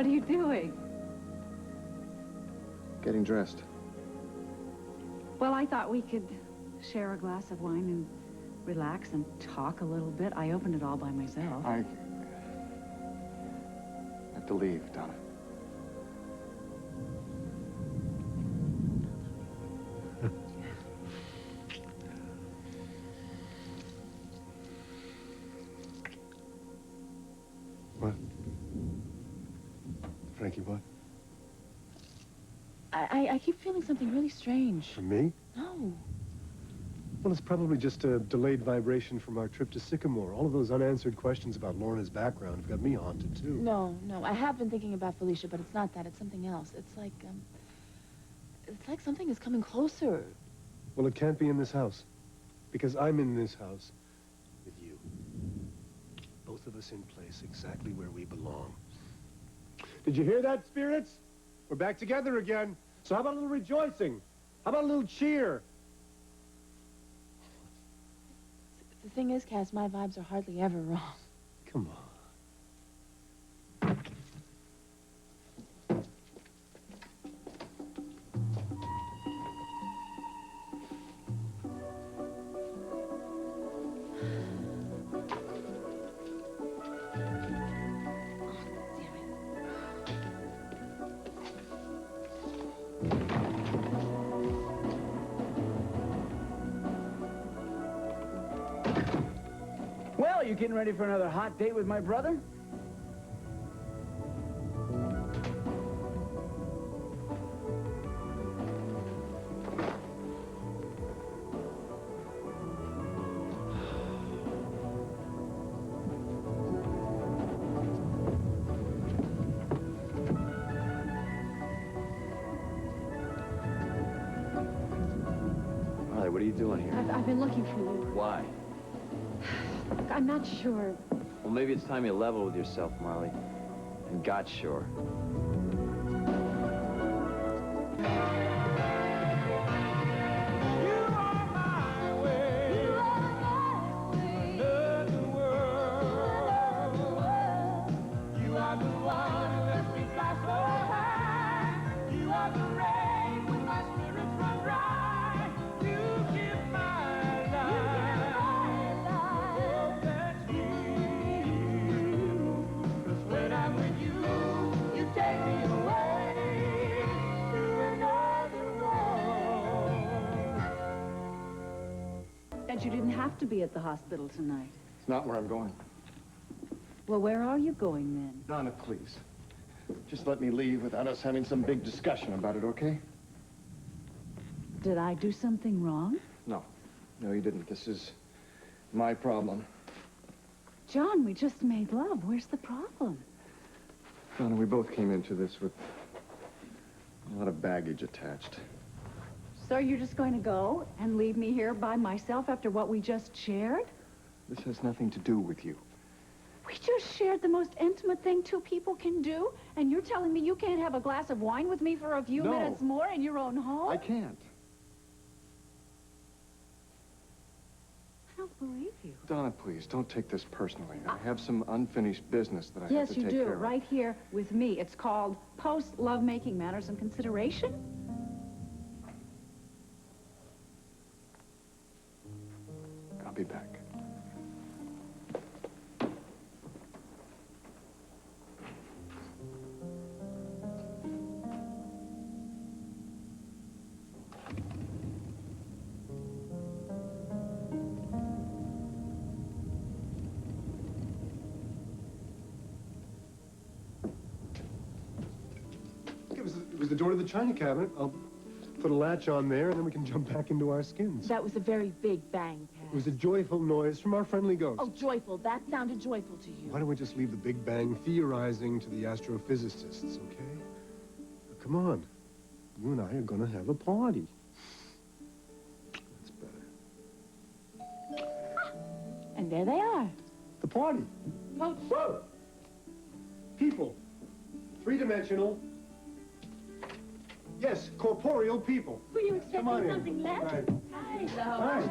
What are you doing? Getting dressed. Well, I thought we could share a glass of wine and relax and talk a little bit. I opened it all by myself. I have to leave, Donna. What? Frankie, what? I keep feeling something really strange. For me? No. Well, it's probably just a delayed vibration from our trip to Sycamore. All of those unanswered questions about Lorna's background have got me haunted, too. No. I have been thinking about Felicia, but it's not that. It's something else. It's like something is coming closer. Well, it can't be in this house. Because I'm in this house with you. Both of us in place exactly where we belong. Did you hear that, spirits? We're back together again. So how about a little rejoicing? How about a little cheer? The thing is, Cass, my vibes are hardly ever wrong. Come on. Well, you getting ready for another hot date with my brother? Molly, what are you doing here? I've been looking for you. Why? I'm not sure. Well, maybe it's time you level with yourself, Marley. And got sure. And you didn't have to be at the hospital tonight. It's not where I'm going. Well, where are you going then? Donna, please. Just let me leave without us having some big discussion about it, okay? Did I do something wrong? No. No, you didn't. This is my problem. John, we just made love. Where's the problem? Donna, we both came into this with a lot of baggage attached. So you're just going to go and leave me here by myself after what we just shared? This has nothing to do with you. We just shared the most intimate thing two people can do, and you're telling me you can't have a glass of wine with me for a few minutes more in your own home? I can't. I don't believe you. Donna, please, don't take this personally. I have some unfinished business that I have to Yes, take you do, care of. right here with me. It's called Post-Lovemaking Matters and Consideration. I'll be back. It was the door to the china cabinet. I'll put a latch on there, and then we can jump back into our skins. That was a very big bang, Cass. It was a joyful noise from our friendly ghost. Oh, joyful. That sounded joyful to you. Why don't we just leave the Big Bang theorizing to the astrophysicists, okay? Now, come on. You and I are gonna have a party. That's better. And there they are. The party. Coach. Whoa! People. Three-dimensional. Yes, corporeal people. Were you Come on expecting in. something less? Right. Hi. Hi.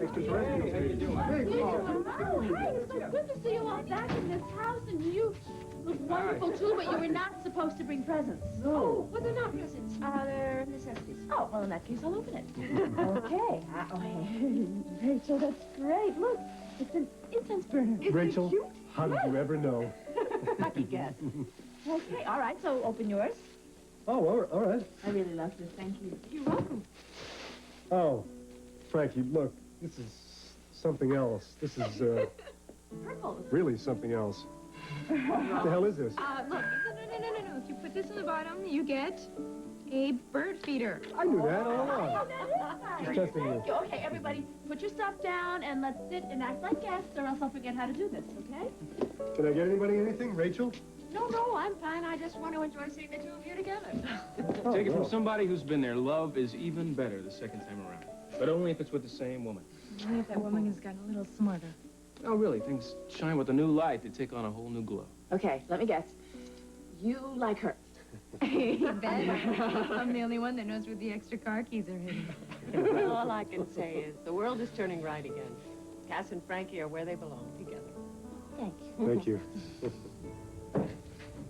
Extraterrestrials. Hey, Oh, hi. It's so good to see you all back in this house, and you look wonderful, too, but you were not supposed to bring presents. Oh, well, they're not presents. They're necessities. Oh, well, in that case, I'll open it. Okay. Rachel, that's great. Look, it's an incense burner. Isn't Rachel, it cute? how did you ever know? Lucky guess. Okay, all right, so open yours. Oh, all right. I really love this, thank you. You're welcome. Oh, Frankie, look, this is something else. This is, Purple. really something else. What the hell is this? Look, no. If you put this on the bottom, you get a bird feeder. I knew that all along. Just testing you. Thank you. Okay, everybody, put your stuff down and let's sit and act like guests, or else I'll forget how to do this, okay? Can I get anybody anything? Rachel? No, I'm fine. I just want to enjoy seeing the two of you together. Take it from well. somebody who's been there. Love is even better the second time around. But only if it's with the same woman. Only if that woman has gotten a little smarter. Oh, really? Things shine with a new light. They take on a whole new glow. Okay, let me guess. You like her. You bet. I'm the only one that knows where the extra car keys are hidden. All I can say is the world is turning right again. Cass and Frankie are where they belong, together. Thank you. Thank you.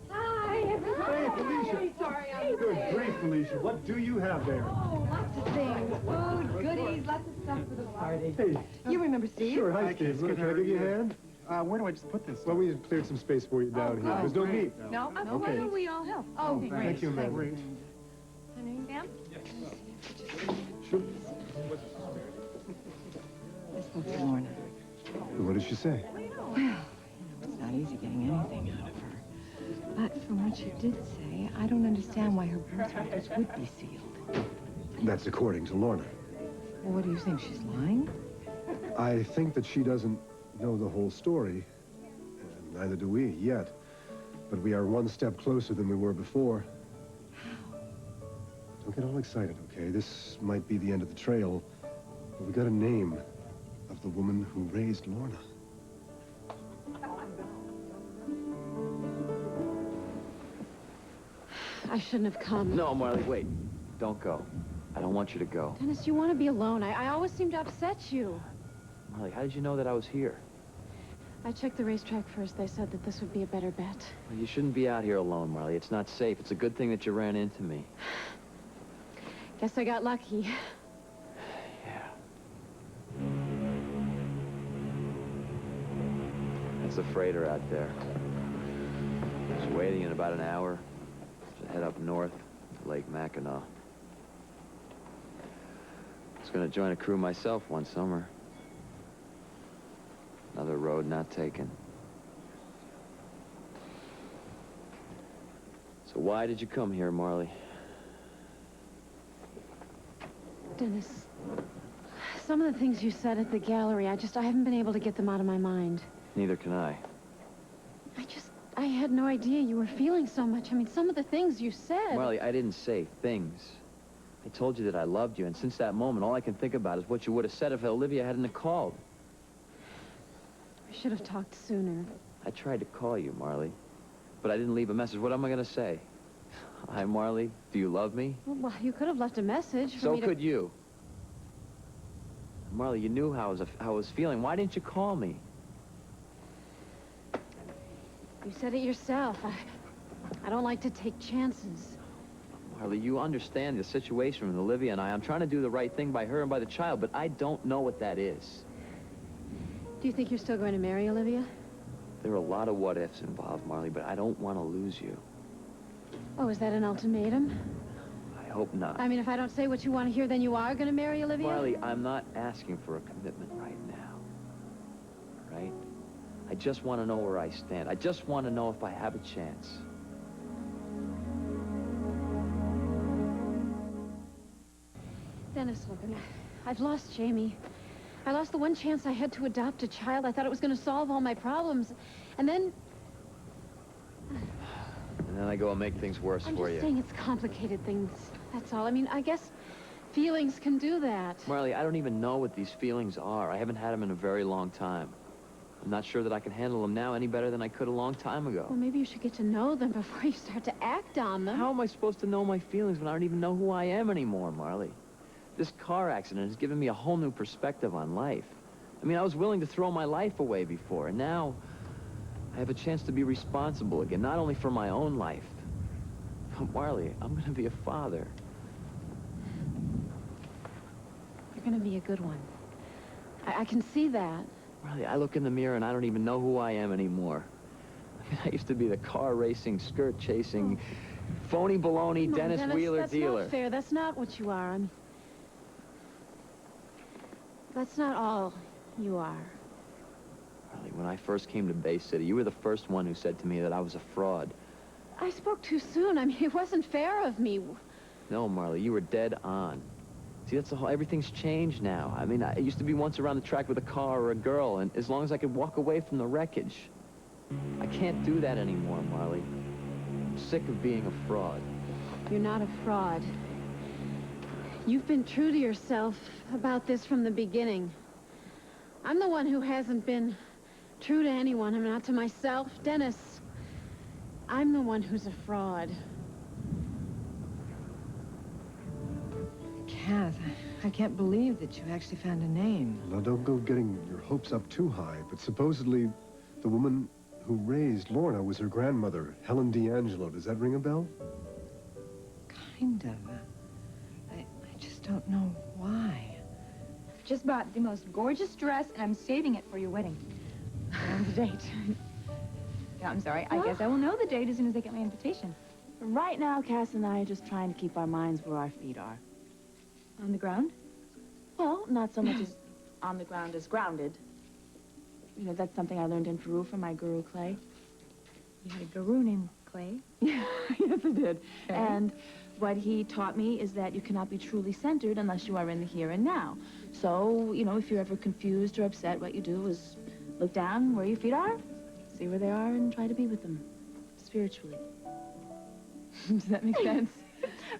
Hi, everybody. Hey, Felicia. Sorry, I'm Good grief, Felicia. What do you have there? Oh, lots of things. Food, goodies, lots of stuff for the party. Hey, You remember Steve? sure. Hi, Steve. Can I give you a hand? Where do I just put this? Well, we cleared some space for you down here. There's no meat. No? Why Okay. don't we all help? Oh, Thank great. you, ma'am. Honey, Sam? Sure. I spoke to Lorna. What did she say? It's not easy getting anything out of her. But from what she did say, I don't understand why her birth records would be sealed. That's according to Lorna. Well, what do you think? She's lying? I think that she doesn't know the whole story. And neither do we yet. But we are one step closer than we were before. Don't get all excited, okay? This might be the end of the trail. But we got a name of the woman who raised Lorna. I shouldn't have come. No, Marley, wait. Don't go. I don't want you to go. Dennis, you want to be alone. I always seem to upset you. Marley, how did you know that I was here? I checked the racetrack first. They said that this would be a better bet. Well, you shouldn't be out here alone, Marley. It's not safe. It's a good thing that you ran into me. Guess I got lucky. Yeah. That's a freighter out there. It's waiting in about an hour to head up north to Lake Mackinac. I was going to join a crew myself one summer. Another road not taken. So why did you come here, Marley? Dennis, some of the things you said at the gallery, I haven't been able to get them out of my mind. Neither can I. I had no idea you were feeling so much. I mean, some of the things you said. Marley, I didn't say things. I told you that I loved you, and since that moment, all I can think about is what you would have said if Olivia hadn't called. I should have talked sooner. I tried to call you, Marley, but I didn't leave a message. What am I going to say? Hi, Marley. Do you love me? Well, you could have left a message for So me to... could you. Marley, you knew how I was feeling. Why didn't you call me? You said it yourself. I don't like to take chances. Marley, you understand the situation with Olivia and I. I'm trying to do the right thing by her and by the child, but I don't know what that is. Do you think you're still going to marry Olivia? There are a lot of what-ifs involved, Marley, but I don't want to lose you. Oh, is that an ultimatum? I hope not. I mean, if I don't say what you want to hear, then you are going to marry Olivia? Marley, I'm not asking for a commitment right now. Right? I just want to know where I stand. I just want to know if I have a chance. Dennis, look, I've lost Jamie. I lost the one chance I had to adopt a child. I thought it was going to solve all my problems. And then... And then I go and make things worse I'm for just you. saying it's complicated things. That's all. I mean, I guess feelings can do that. Marley, I don't even know what these feelings are. I haven't had them in a very long time. I'm not sure that I can handle them now any better than I could a long time ago. Well, maybe you should get to know them before you start to act on them. How am I supposed to know my feelings when I don't even know who I am anymore, Marley? This car accident has given me a whole new perspective on life. I mean, I was willing to throw my life away before, and now I have a chance to be responsible again, not only for my own life. But Marley, I'm gonna be a father. You're gonna be a good one. I can see that. Marley, I look in the mirror and I don't even know who I am anymore. I mean, I used to be the car racing, skirt chasing, phony baloney, Come on, Dennis Dennis, Wheeler that's dealer. not fair. That's not what you are. I mean, that's not all you are. Marley, when I first came to Bay City, you were the first one who said to me that I was a fraud. I spoke too soon. I mean, it wasn't fair of me. No, Marley, you were dead on. See, that's the whole, everything's changed now. I mean, I used to be once around the track with a car or a girl, and as long as I could walk away from the wreckage. I can't do that anymore, Marley. I'm sick of being a fraud. You're not a fraud. You've been true to yourself about this from the beginning. I'm the one who hasn't been true to anyone. I'm not to myself. Dennis, I'm the one who's a fraud. Cass, I can't believe that you actually found a name. Now, don't go getting your hopes up too high, but supposedly the woman who raised Lorna was her grandmother, Helen D'Angelo. Does that ring a bell? Kind of. I just don't know why. Just bought the most gorgeous dress, and I'm saving it for your wedding. On the date. Yeah, I'm sorry. I guess I will know the date as soon as I get my invitation. Right now, Cass and I are just trying to keep our minds where our feet are. On the ground? Well, not so much as on the ground as grounded. You know, that's something I learned in Peru from my guru, Clay. You had a guru named Clay? Yeah, yes, I did. Okay. And what he taught me is that you cannot be truly centered unless you are in the here and now. So, you know, if you're ever confused or upset, what you do is look down where your feet are, see where they are, and try to be with them spiritually. Does that make sense?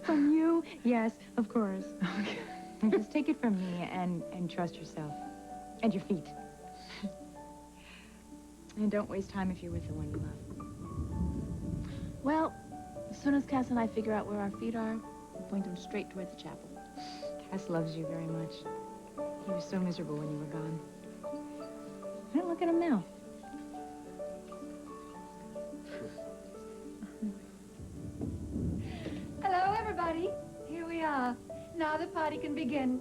From you? Yes, of course. Okay. Just take it from me and trust yourself. And your feet. And don't waste time if you're with the one you love. Well, as soon as Cass and I figure out where our feet are, we'll point them straight towards the chapel. Cass loves you very much. He was so miserable when you were gone. And look at him now. Hello, everybody. Here we are. Now the party can begin.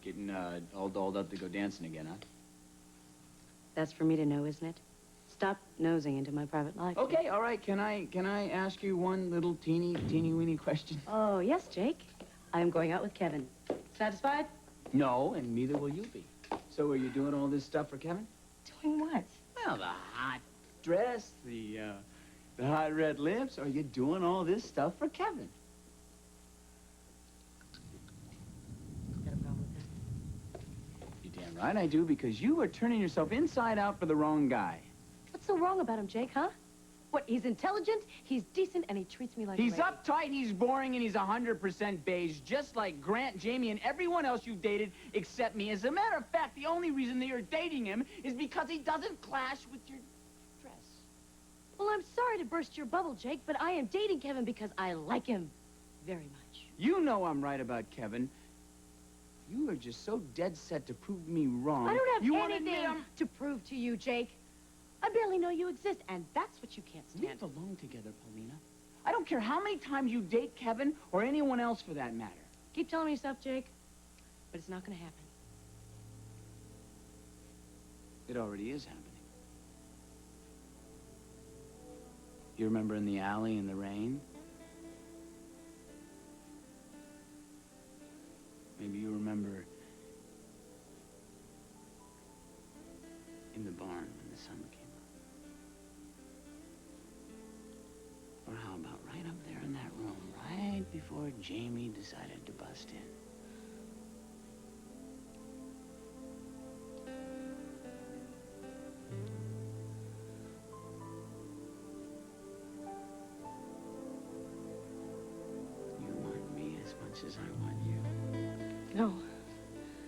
Getting all dolled up to go dancing again, huh? That's for me to know, isn't it? Stop nosing into my private life. Okay, all right. Can I ask you one little teeny weeny question? Oh, yes, Jake. I'm going out with Kevin. Satisfied? No, and neither will you be. So are you doing all this stuff for Kevin? Doing what? Well, the hot dress, the hot red lips. Are you doing all this stuff for Kevin? Got a problem with that? You're damn right I do, because you are turning yourself inside out for the wrong guy. What's so wrong about him, Jake, huh? What, he's intelligent, he's decent, and he treats me like a He's lady. uptight, he's boring, and he's 100% beige, just like Grant, Jamie, and everyone else you've dated except me. As a matter of fact, the only reason that you're dating him is because he doesn't clash with your dress. Well, I'm sorry to burst your bubble, Jake, but I am dating Kevin because I like him very much. You know I'm right about Kevin. You are just so dead set to prove me wrong. I don't have you wanna anything admit to prove to you, Jake. I barely know you exist, and that's what you can't stand. Leave alone together, Paulina. I don't care how many times you date Kevin or anyone else for that matter. Keep telling me yourself, Jake, but it's not going to happen. It already is happening. You remember in the alley in the rain? Maybe you remember in the barn when the sun came up. Or how about right up there in that room, right before Jamie decided to bust in? You want me as much as I want you. No.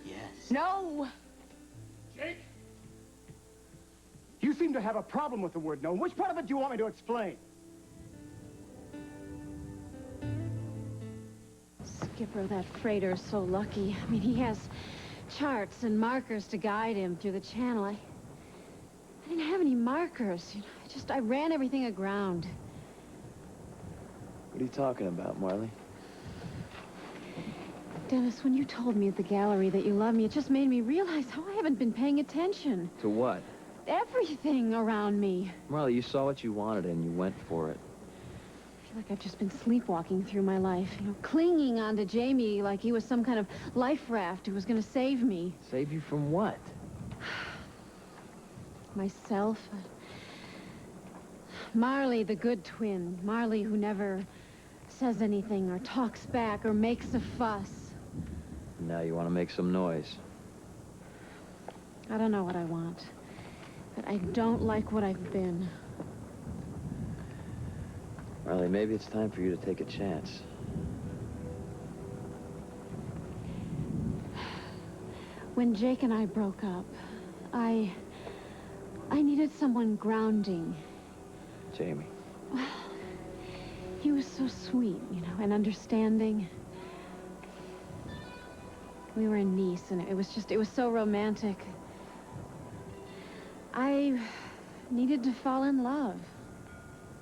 Yes. No! Jake! You seem to have a problem with the word no. Which part of it do you want me to explain? Skipper, that freighter's so lucky. I mean, he has charts and markers to guide him through the channel. I didn't have any markers. You know, I ran everything aground. What are you talking about, Marley? Dennis, when you told me at the gallery that you love me, it just made me realize how I haven't been paying attention. To what? Everything around me. Marley, you saw what you wanted and you went for it. I feel like I've just been sleepwalking through my life, you know, clinging onto Jamie like he was some kind of life raft who was going to save me. Save you from what? Myself. Marley, the good twin. Marley who never says anything or talks back or makes a fuss. Now you want to make some noise. I don't know what I want, but I don't like what I've been. Marley, maybe it's time for you to take a chance. When Jake and I broke up, I needed someone grounding. Jamie. He was so sweet, you know, and understanding. We were in Nice, and it was so romantic. I needed to fall in love.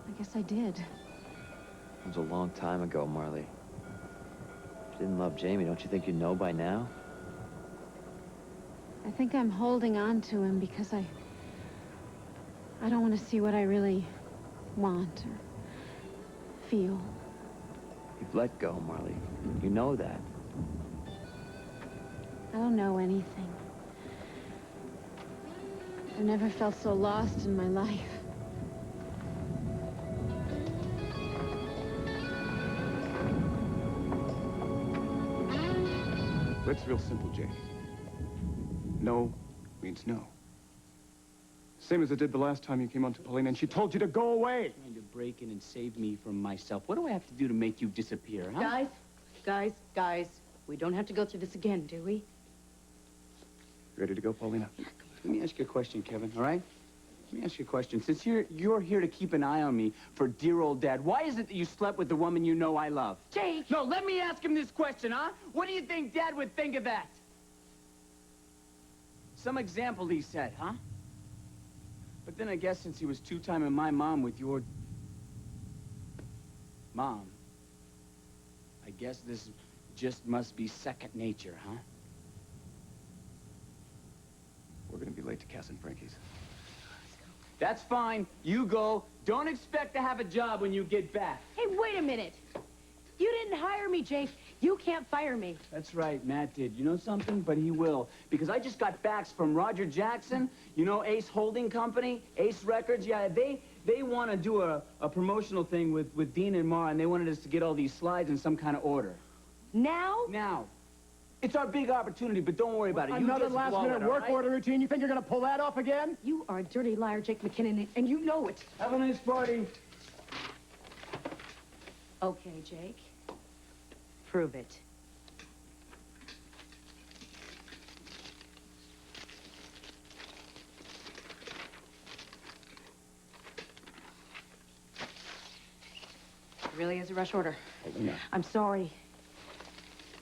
I guess I did. It was a long time ago, Marley. If you didn't love Jamie, don't you think you know by now? I think I'm holding on to him because I don't want to see what I really want or feel. You've let go, Marley. You know that. I don't know anything. I've never felt so lost in my life. It's real simple, Jake. No means no. Same as it did the last time you came on to Paulina and she told you to go away. Trying to break in and save me from myself. What do I have to do to make you disappear, huh? Guys, we don't have to go through this again, do we? Ready to go, Paulina? Let me ask you a question, Kevin, all right? Let me ask you a question. Since you're here to keep an eye on me for dear old Dad, why is it that you slept with the woman you know I love? Jake! No, let me ask him this question, huh? What do you think Dad would think of that? Some example, he said, huh? But then I guess since he was two-timing my mom with your mom, I guess this just must be second nature, huh? We're gonna be late to Cass and Frankie's. That's fine. You go. Don't expect to have a job when you get back. Hey, wait a minute. You didn't hire me, Jake. You can't fire me. That's right, Matt did. You know something? But he will. Because I just got backs from Roger Jackson, you know, Ace Holding Company, Ace Records. Yeah, they want to do a promotional thing with Dean and Mara, and they wanted us to get all these slides in some kind of order. Now? Now. It's our big opportunity, but don't worry about it. Another last-minute work order routine? You think you're gonna pull that off again? You are a dirty liar, Jake McKinnon, and you know it. Have a nice party. Okay, Jake. Prove it. It really is a rush order. No. I'm sorry.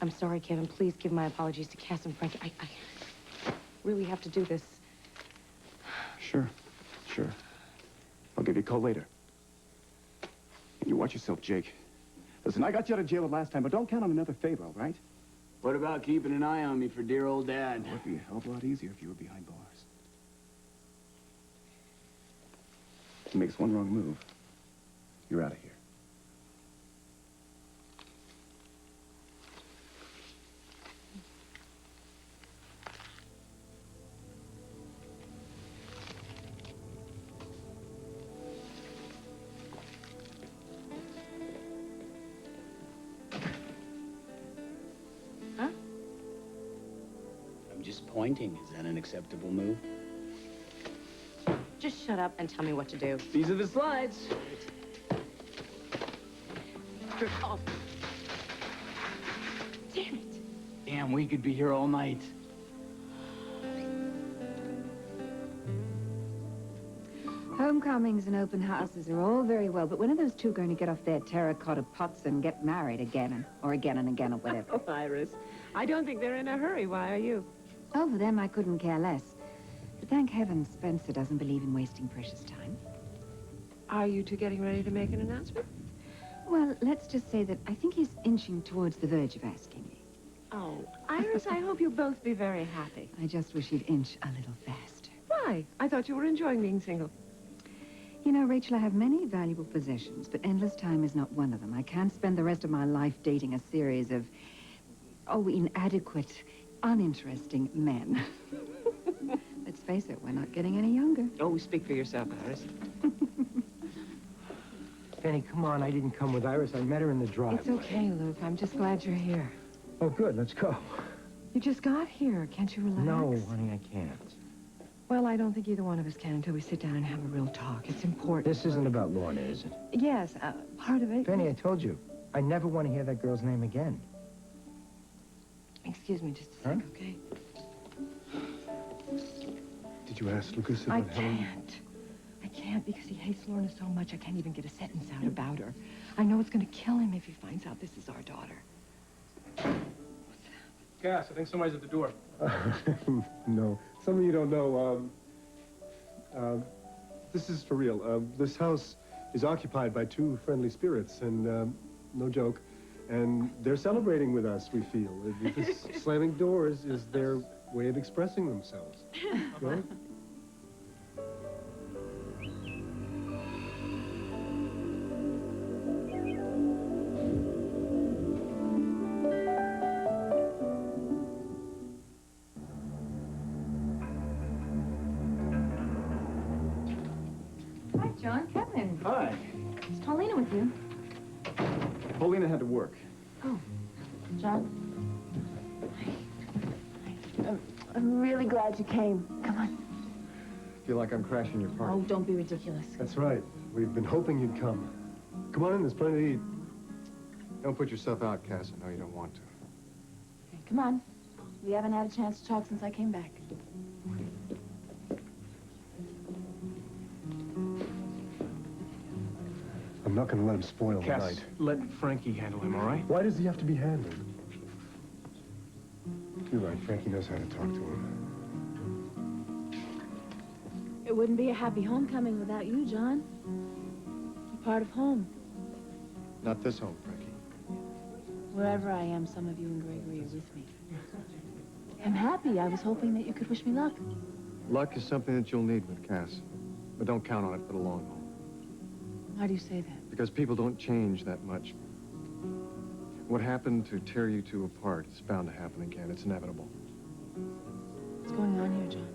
I'm sorry, Kevin. Please give my apologies to Cass and Frankie. I really have to do this. Sure. I'll give you a call later. And you watch yourself, Jake. Listen, I got you out of jail the last time, but don't count on another favor, all right? What about keeping an eye on me for dear old Dad? It would be a hell of a lot easier if you were behind bars. If he makes one wrong move, you're out of here. I'm just pointing. Is that an acceptable move? Just shut up and tell me what to do. These are the slides. Oh. Damn it. Damn, we could be here all night. Homecomings and open houses are all very well, but when are those two going to get off their terracotta pots and get married again, or again and again, or whatever? Oh, Iris, I don't think they're in a hurry. Why are you? Oh, for them, I couldn't care less. But thank heaven Spencer doesn't believe in wasting precious time. Are you two getting ready to make an announcement? Well, let's just say that I think he's inching towards the verge of asking me. Oh, Iris, I hope you'll both be very happy. I just wish he'd inch a little faster. Why? I thought you were enjoying being single. You know, Rachel, I have many valuable possessions, but endless time is not one of them. I can't spend the rest of my life dating a series of, inadequate, uninteresting men. Let's face it, we're not getting any younger. Oh, speak for yourself, Iris. Penny, come on. I didn't come with Iris. I met her in the driveway. It's okay, Luke. I'm just glad you're here. Oh, good. Let's go. You just got here. Can't you relax? No, honey, I can't. Well, I don't think either one of us can until we sit down and have a real talk. It's important. This isn't about Lorna, is it? Yes, part of it. Penny, I told you. I never want to hear that girl's name again. Excuse me just a sec, okay? Did you ask Lucas I about Helen? I can't because he hates Lorna so much I can't even get a sentence out about her. I know it's going to kill him if he finds out this is our daughter. Cass, I think somebody's at the door. No. Some of you don't know, this is for real. This house is occupied by two friendly spirits, and, no joke, and they're celebrating with us, we feel. This slamming doors is their way of expressing themselves. Right? Hi, John. Kevin. Hi. Is Paulina with you? Paulina had to work. Oh. John? I'm really glad you came. Come on. Feel like I'm crashing your party. Oh, don't be ridiculous. That's right. We've been hoping you'd come. Come on in, there's plenty to eat. Don't put yourself out, Cass. I know you don't want to. Okay, come on. We haven't had a chance to talk since I came back. I'm not going to let him spoil the Cass, night. let Frankie handle him, all right? Why does he have to be handled? You're right, Frankie knows how to talk to him. It wouldn't be a happy homecoming without you, John. You're part of home. Not this home, Frankie. Wherever I am, some of you and Gregory are with me. I'm happy. I was hoping that you could wish me luck. Luck is something that you'll need with Cass. But don't count on it for the long haul. Why do you say that? Because people don't change that much. What happened to tear you two apart is bound to happen again. It's inevitable. What's going on here, John?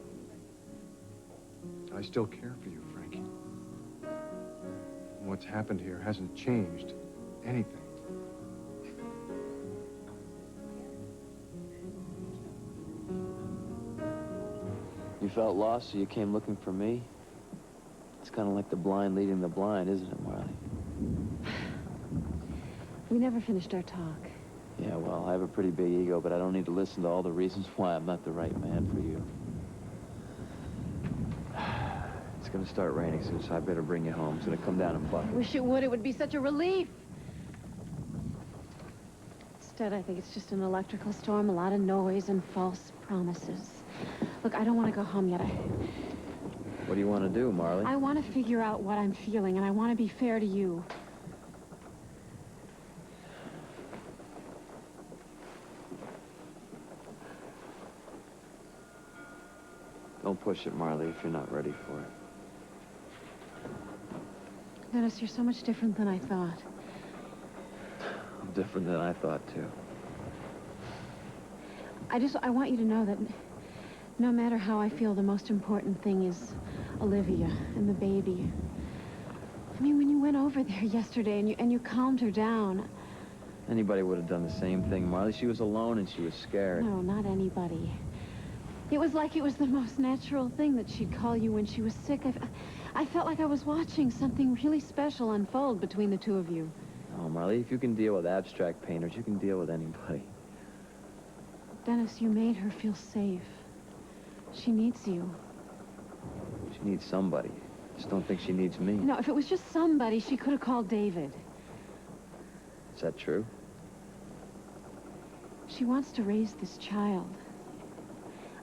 I still care for you, Frankie. And what's happened here hasn't changed anything. You felt lost, so you came looking for me? It's kind of like the blind leading the blind, isn't it, Marley? We never finished our talk. Yeah, well, I have a pretty big ego, but I don't need to listen to all the reasons why I'm not the right man for you. It's gonna start raining soon, so I better bring you home. It's gonna come down in buckets. Wish it would. It would be such a relief. Instead, I think it's just an electrical storm, a lot of noise and false promises. Look, I don't want to go home yet. What do you want to do, Marley? I want to figure out what I'm feeling, and I want to be fair to you. Don't push it, Marley, if you're not ready for it. Dennis, you're so much different than I thought. Different than I thought, too. I want you to know that no matter how I feel, the most important thing is Olivia and the baby. I mean, when you went over there yesterday and you calmed her down. Anybody would have done the same thing, Marley. She was alone and she was scared. No, not anybody. It was like it was the most natural thing that she'd call you when she was sick. I felt like I was watching something really special unfold between the two of you. Oh, Marley, if you can deal with abstract painters, you can deal with anybody. Dennis, you made her feel safe. She needs you. She needs somebody. just don't think she needs me. No, if it was just somebody, she could have called David. Is that true? She wants to raise this child.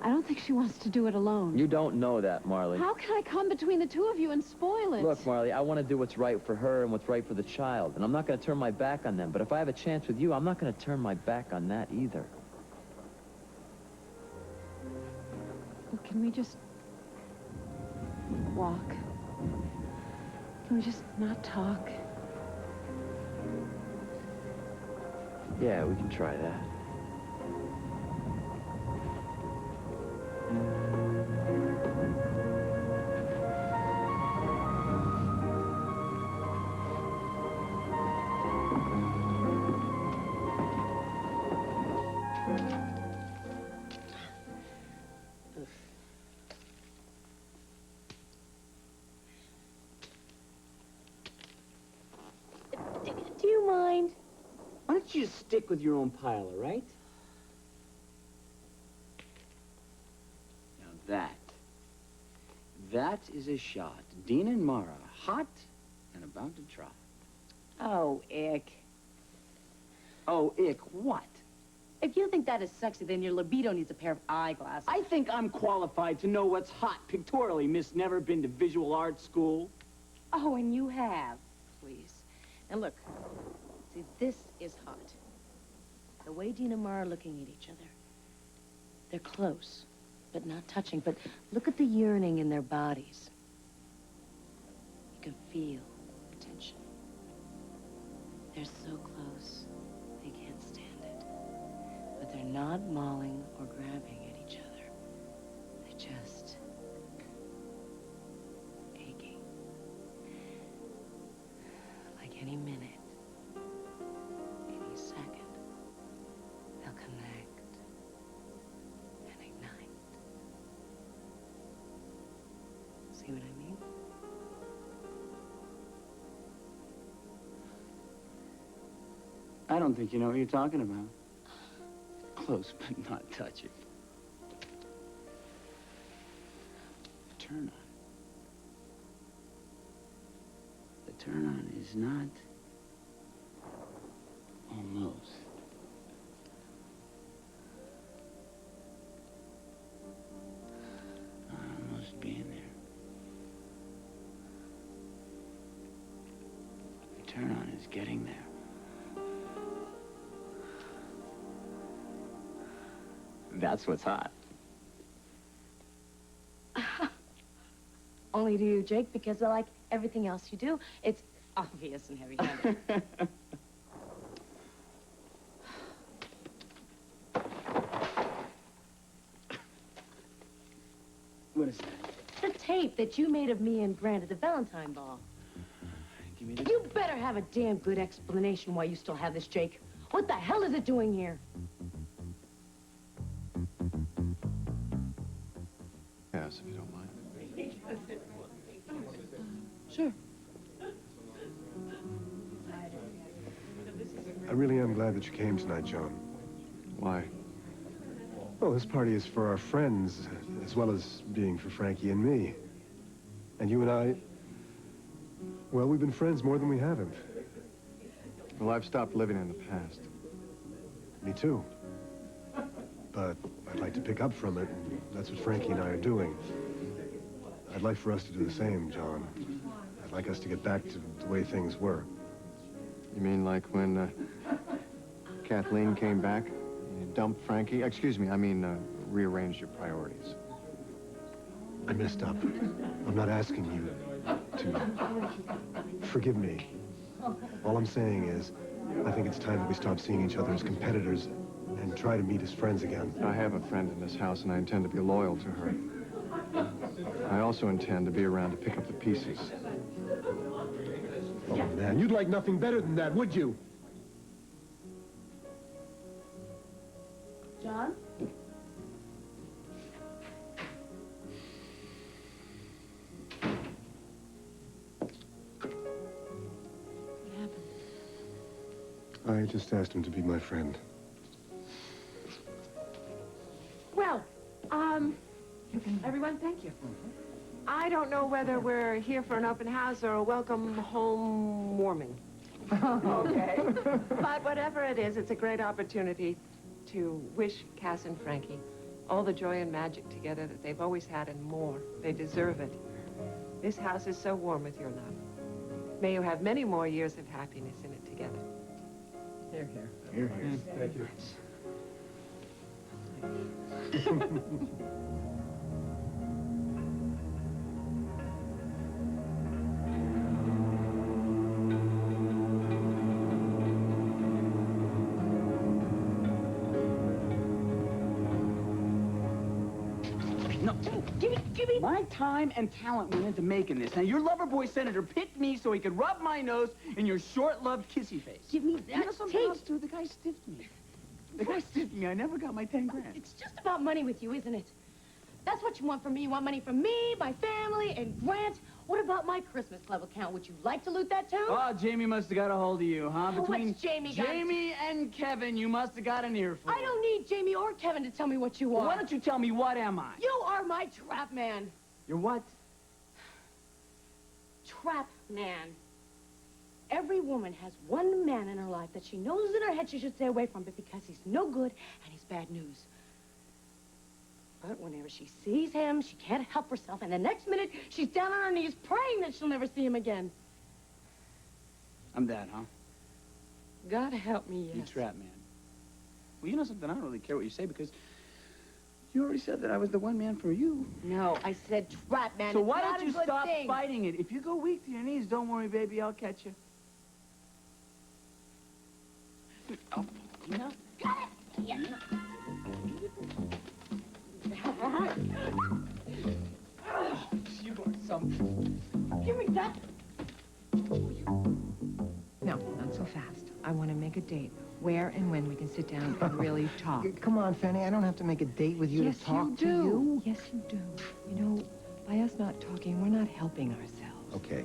I don't think she wants to do it alone. You don't know that, Marley. How can I come between the two of you and spoil it? Look, Marley, I want to do what's right for her and what's right for the child. And I'm not going to turn my back on them. But if I have a chance with you, I'm not going to turn my back on that either. Well, can we just walk? Can we just not talk? Yeah, we can try that. Do you mind? Why don't you just stick with your own pile, all right? Now that is a shot. Dean and Mara, hot and about to try. Oh, Ick. Oh, Ick, what? If you think that is sexy, then your libido needs a pair of eyeglasses. I think I'm qualified to know what's hot pictorially, Miss Never Been to Visual Arts School. Oh, and you have. Please. And look, see, this is hot. The way Dean and Mara are looking at each other. They're close, but not touching. But look at the yearning in their bodies. You can feel the tension. They're so close, they can't stand it. But they're not mauling or grabbing at each other. They're just aching. Like any minute, any second, they'll connect and ignite. See what I mean? I don't think you know what you're talking about. Close, but not touching. Turn on. The turn on is not almost. Almost being there. The turn on is getting there. That's what's hot. Only to you, Jake, because like everything else you do, it's obvious and heavy-handed. What is that? The tape that you made of me and Grant at the Valentine ball. Give me the... You better have a damn good explanation why you still have this, Jake. What the hell is it doing here? Yes, if you don't mind. Sure. I really am glad that you came tonight, John. Why? Well, this party is for our friends, as well as being for Frankie and me. And you and I, well, we've been friends more than we haven't. Well, I've stopped living in the past. Me too. But I'd like to pick up from it, and that's what Frankie and I are doing. I'd like for us to do the same, John. I'd like us to get back to the way things were. You mean like when Kathleen came back? You dumped Frankie? Excuse me, I mean rearranged your priorities. I messed up. I'm not asking you to forgive me. All I'm saying is, I think it's time that we stop seeing each other as competitors and try to meet as friends again. I have a friend in this house, and I intend to be loyal to her. I also intend to be around to pick up the pieces. Oh, man, you'd like nothing better than that, would you? John? What happened? I just asked him to be my friend. Well, everyone, thank you. I don't know whether we're here for an open house or a welcome home warming. Okay. But whatever it is, it's a great opportunity to wish Cass and Frankie all the joy and magic together that they've always had and more. They deserve it. This house is so warm with your love. May you have many more years of happiness in it together. Here, here. Here, here. Thank you. No, give me. My time and talent went into making this. Now, your lover boy senator picked me so he could rub my nose in your short-loved kissy face. Give me You know that something tape. else, too? The guy stiffed me. The guy stiffed me. I never got my 10 grand. It's just about money with you, isn't it? That's what you want from me. You want money from me, my family, and Grant. What about my Christmas Club account? Would you like to loot that, too? Oh, Jamie must have got a hold of you, huh? Oh, what's Jamie got? Jamie and Kevin, you must have got an earful. I don't need Jamie or Kevin to tell me what you Well, are. why don't you tell me what am I? You are my trap man. You're what? Trap man. Every woman has one man in her life that she knows in her head she should stay away from, but because he's no good and he's bad news. But whenever she sees him, she can't help herself, and the next minute, she's down on her knees praying that she'll never see him again. I'm that, huh? God help me, yes. You trap man. Well, you know something? I don't really care what you say because you already said that I was the one man for you. No, I said trap man. So It's why not don't a you good stop thing. fighting it? If you go weak to your knees, don't worry, baby. I'll catch you. Oh, you know? Got it! Yeah. You are something. Give me that. No, not so fast. I want to make a date. Where and when we can sit down and really talk. Come on, Fanny. I don't have to make a date with you Yes, to talk you to do. you. Yes, you do. You know, by us not talking, we're not helping ourselves. Okay,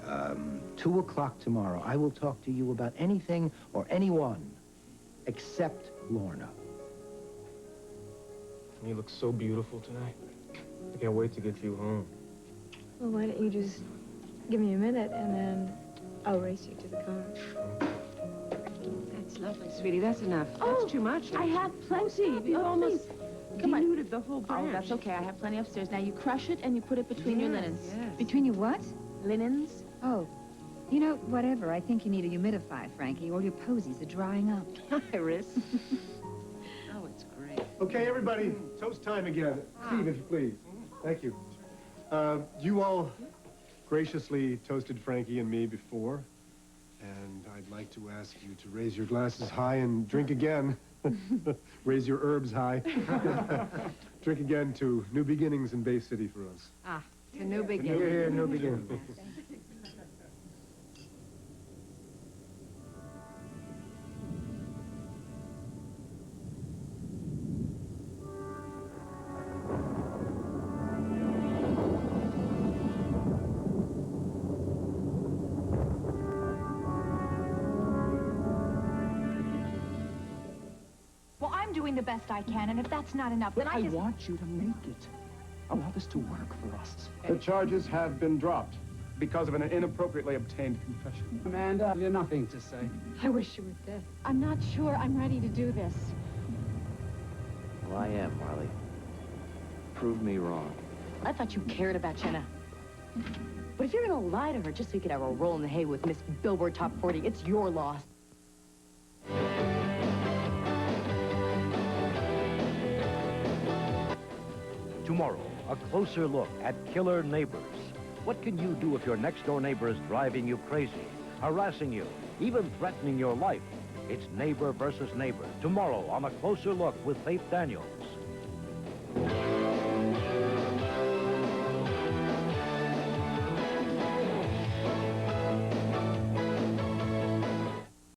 okay. 2 o'clock tomorrow. I will talk to you about anything or anyone except Lorna. You look so beautiful tonight. I can't wait to get you home. Well, why don't you just give me a minute, and then I'll race you to the car. That's lovely, sweetie. That's enough. Oh, That's too much. I have plenty. You Oh, almost please. Come on. denuded the whole branch. Oh, that's okay. I have plenty upstairs. Now, you crush it and you put it between your linens. Yes. Between your what? Linens? Oh, you know, whatever. I think you need a humidifier, Frankie. All your posies are drying up. Iris. Oh, it's great. Okay, everybody, toast time again. Steve, if you please. Thank you. You all graciously toasted Frankie and me before, and I'd like to ask you to raise your glasses high and drink again. Raise your herbs high. Drink again to new beginnings in Bay City for us. Ah, to new beginnings. Here, no beginning. Well, I'm doing the best I can, and if that's not enough, then But I want you to make it. I want this to work for us. The charges have been dropped because of an inappropriately obtained confession. Amanda, you have nothing to say. I wish you were dead. I'm not sure I'm ready to do this. Well, I am, Marley. Prove me wrong. I thought you cared about Jenna. But if you're gonna lie to her just so you could have a roll in the hay with Miss Billboard Top 40, it's your loss. Tomorrow, a closer look at killer neighbors. What can you do if your next-door neighbor is driving you crazy, harassing you, even threatening your life? It's neighbor versus neighbor. Tomorrow on A Closer Look with Faith Daniels.